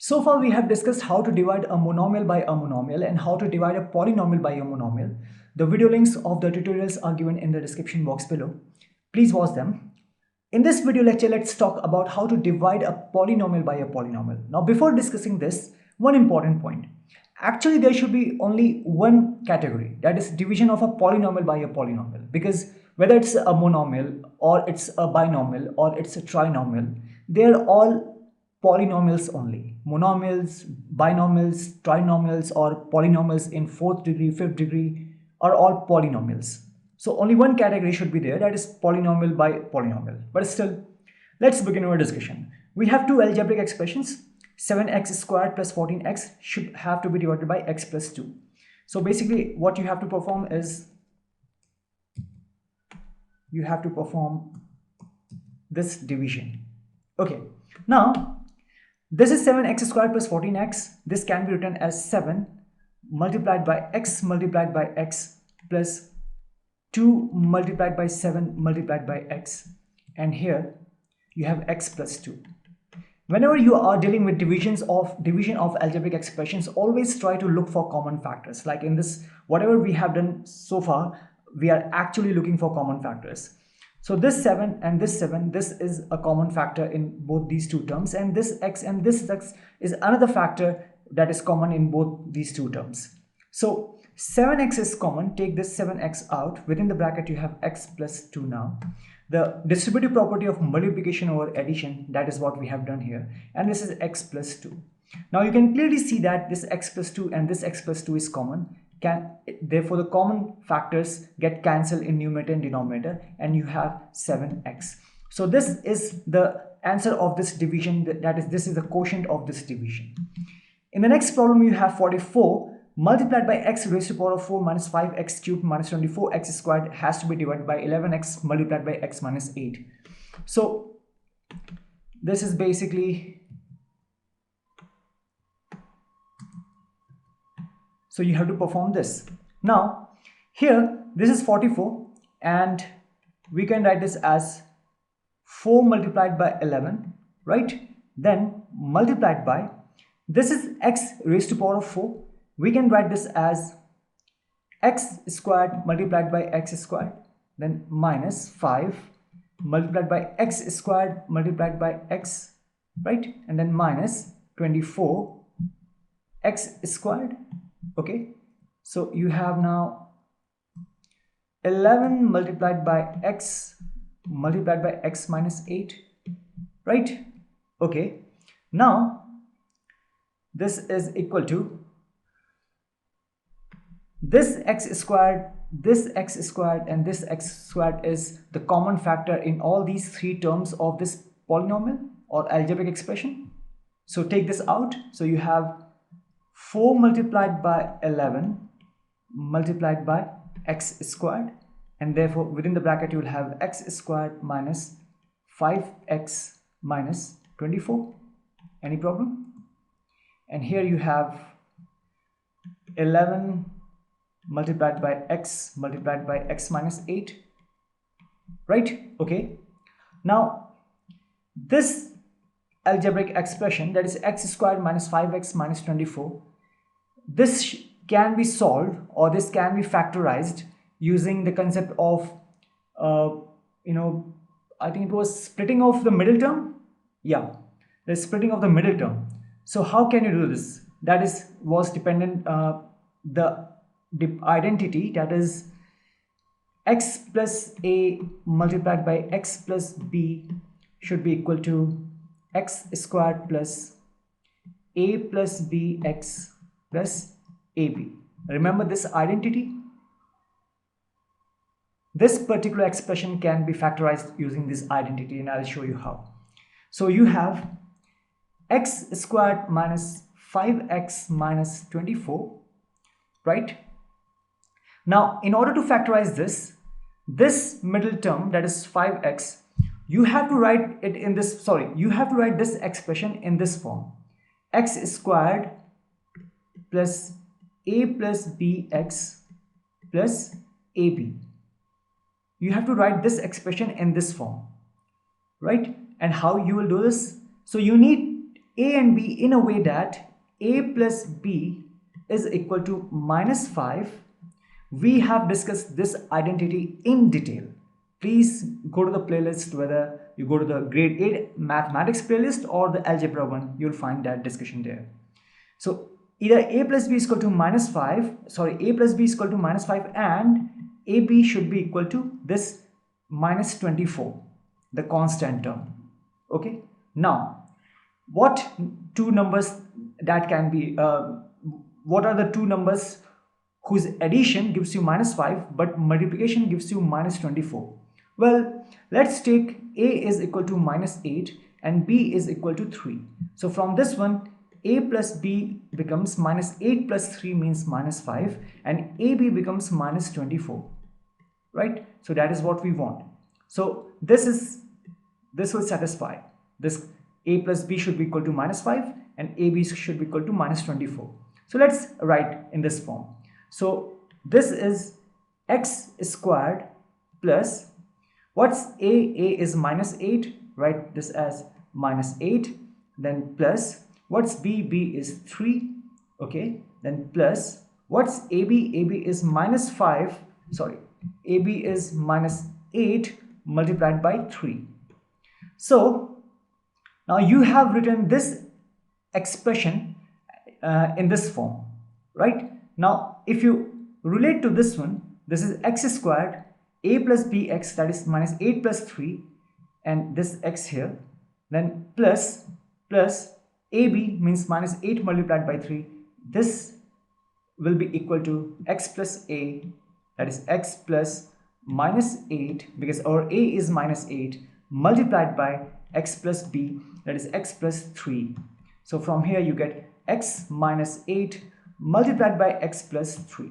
So far we have discussed how to divide a monomial by a monomial and how to divide a polynomial by a monomial. The video links of the tutorials are given in the description box below. Please watch them. In this video lecture, let's talk about how to divide a polynomial by a polynomial. Now, before discussing this, one important point. Actually, there should be only one category, that is division of a polynomial by a polynomial, because whether it's a monomial or it's a binomial or it's a trinomial, they're all polynomials only. Monomials, binomials, trinomials, or polynomials in 4th degree, 5th degree are all polynomials. So only one category should be there, that is polynomial by polynomial. But still, let's begin our discussion. We have two algebraic expressions. 7x squared plus 14x should have to be divided by x plus 2. So basically what you have to perform is you have to perform this division. Okay, now this is 7x squared plus 14x. This can be written as 7 multiplied by x plus 2 multiplied by 7 multiplied by x, and here you have x plus 2. Whenever you are dealing with division of algebraic expressions, always try to look for common factors. Like in this, whatever we have done so far, we are actually looking for common factors. So this 7 and this 7, this is a common factor in both these two terms, and this x and this x is another factor that is common in both these two terms. So 7x is common, take this 7x out, within the bracket you have x plus 2 now. The distributive property of multiplication over addition, that is what we have done here, and this is x plus 2. Now you can clearly see that this x plus 2 and this x plus 2 is common. Therefore the common factors get cancelled in numerator and denominator, and you have 7x. So this is the answer of this division, that is, this is the quotient of this division. In the next problem you have 44 multiplied by x raised to the power of 4 minus 5x cubed minus 24x squared has to be divided by 11x multiplied by x minus 8. So this is basically, so you have to perform this. Now here this is 44 and we can write this as 4 multiplied by 11, right? Then multiplied by, this is x raised to the power of 4. We can write this as x squared multiplied by x squared, then minus 5 multiplied by x squared multiplied by x, right? And then minus 24 x squared. Okay, so you have now 11 multiplied by x minus 8, right? Okay, now this is equal to this x squared, and this x squared is the common factor in all these three terms of this polynomial or algebraic expression. So take this out. So you have 4 multiplied by 11 multiplied by x squared, and therefore within the bracket you will have x squared minus 5x minus 24. Any problem? And here you have 11 multiplied by x minus 8, right? Okay, now this algebraic expression, that is x squared minus 5x minus 24, this can be solved, or this can be factorized using the concept of I think it was splitting of the middle term. Yeah, the splitting of the middle term. So how can you do this? That was dependent the identity, that is x plus a multiplied by x plus b should be equal to x squared plus a plus bx plus ab. Remember this identity? This particular expression can be factorized using this identity, and I'll show you how. So you have x squared minus 5x minus 24, right? Now in order to factorize this middle term, that is 5x, you have to write it in this, you have to write this expression in this form: x squared plus a plus bx plus ab. You have to write this expression in this form, right? And how you will do this? So you need a and b in a way that a plus b is equal to minus 5. We have discussed this identity in detail. Please go to the playlist, whether you go to the grade 8 mathematics playlist or the algebra one, you'll find that discussion there. So either a plus b is equal to minus 5, a plus b is equal to minus 5 and ab should be equal to this minus 24, the constant term. Okay, now what two numbers that can be, what are the two numbers whose addition gives you minus 5 but multiplication gives you minus 24? Well, let's take a is equal to minus 8 and b is equal to 3. So from this one, a plus b becomes minus 8 plus 3 means minus 5 and ab becomes minus 24, right? So that is what we want. So this will satisfy this. A plus b should be equal to minus 5 and ab should be equal to minus 24. So let's write in this form. So this is x squared plus, what's a? A is minus 8, write this as minus 8, then plus, what's b? B is 3, okay, then plus, what's ab? AB is minus 5, AB is minus 8 multiplied by 3. So now you have written this expression in this form, right? Now if you relate to this one, this is x squared a plus bx, that is minus 8 plus 3, and this x here, then plus ab means minus 8 multiplied by 3. This will be equal to x plus a, that is x plus minus 8, because our a is minus 8, multiplied by x plus b, that is x plus 3. So from here you get x minus 8 multiplied by x plus 3.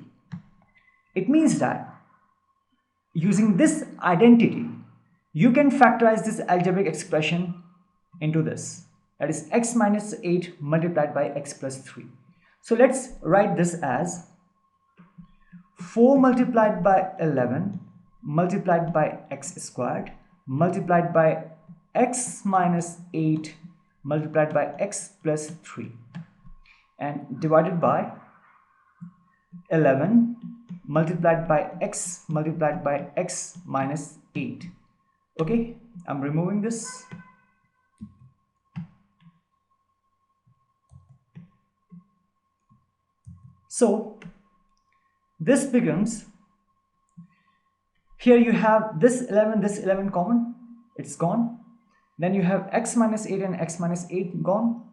It means that using this identity, you can factorize this algebraic expression into this, that is x minus 8 multiplied by x plus 3. So let's write this as 4 multiplied by 11 multiplied by x squared multiplied by x minus 8 multiplied by x plus 3 and divided by 11 multiplied by x minus 8. Okay, I'm removing this. So this becomes, here you have this 11 common, it's gone. Then you have x minus 8 and x minus 8 gone.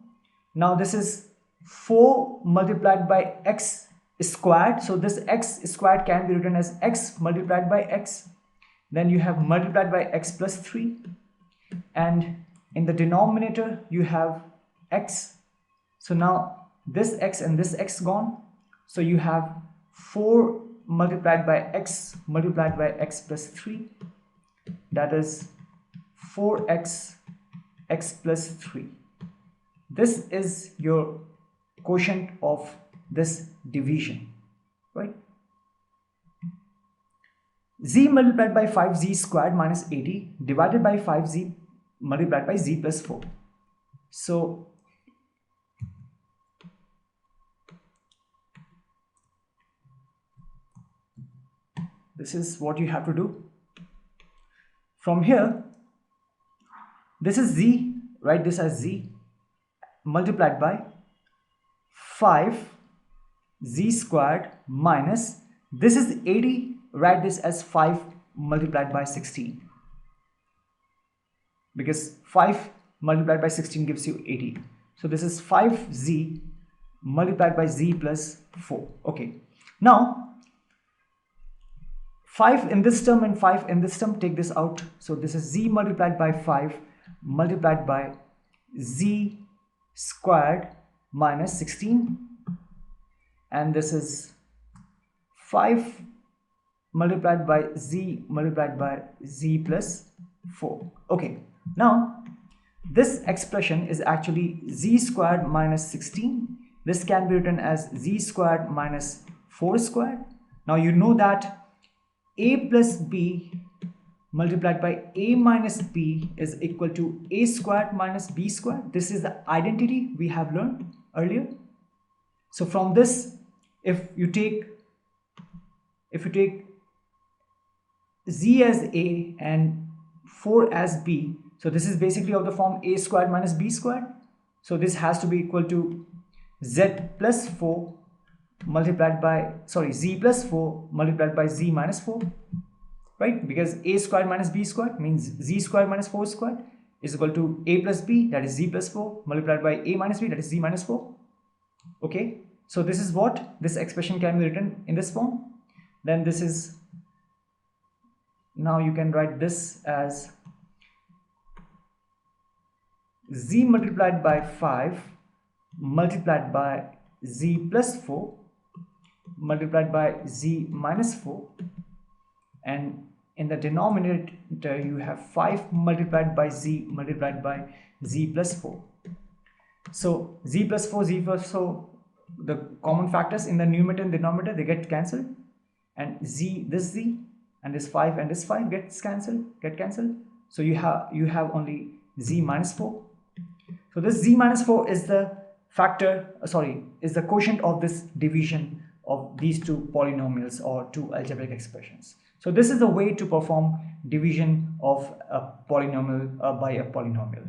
Now this is 4 multiplied by x squared. So this x squared can be written as x multiplied by x. Then you have multiplied by x plus 3. And in the denominator you have x. So now this x and this x gone. So you have 4 multiplied by x plus 3. That is 4x x plus 3. This is your quotient of this division, right? Z multiplied by 5z squared minus 80 divided by 5z multiplied by z plus 4. So this is what you have to do. From here, this is z, write this as z multiplied by 5z squared minus, this is 80, write this as 5 multiplied by 16, because 5 multiplied by 16 gives you 80. So this is 5z multiplied by z plus 4. Okay, now 5 in this term and 5 in this term, take this out. So this is z multiplied by 5 multiplied by z squared minus 16, and this is 5 multiplied by z plus 4. Okay, now this expression is actually z squared minus 16. This can be written as z squared minus 4 squared. Now you know that a plus b multiplied by a minus b is equal to a squared minus b squared. This is the identity we have learned earlier. So from this, if you take z as a and 4 as b, so this is basically of the form a squared minus b squared. So this has to be equal to z plus 4 multiplied by, z plus 4 multiplied by z minus 4, right? Because a squared minus b squared means z squared minus 4 squared is equal to a plus b, that is z plus 4 multiplied by a minus b, that is z minus 4. Okay, so this is what this expression can be written in this form. Then this is, now you can write this as z multiplied by 5 multiplied by z plus 4 multiplied by z minus 4, and in the denominator you have 5 multiplied by z plus 4. So z plus 4, the common factors in the numerator and denominator, they get cancelled, and z and this 5 and this 5 get cancelled. So you have only z minus 4. So this z minus 4 is the is the quotient of this division of these two polynomials or two algebraic expressions. So this is the way to perform division of a polynomial by a polynomial.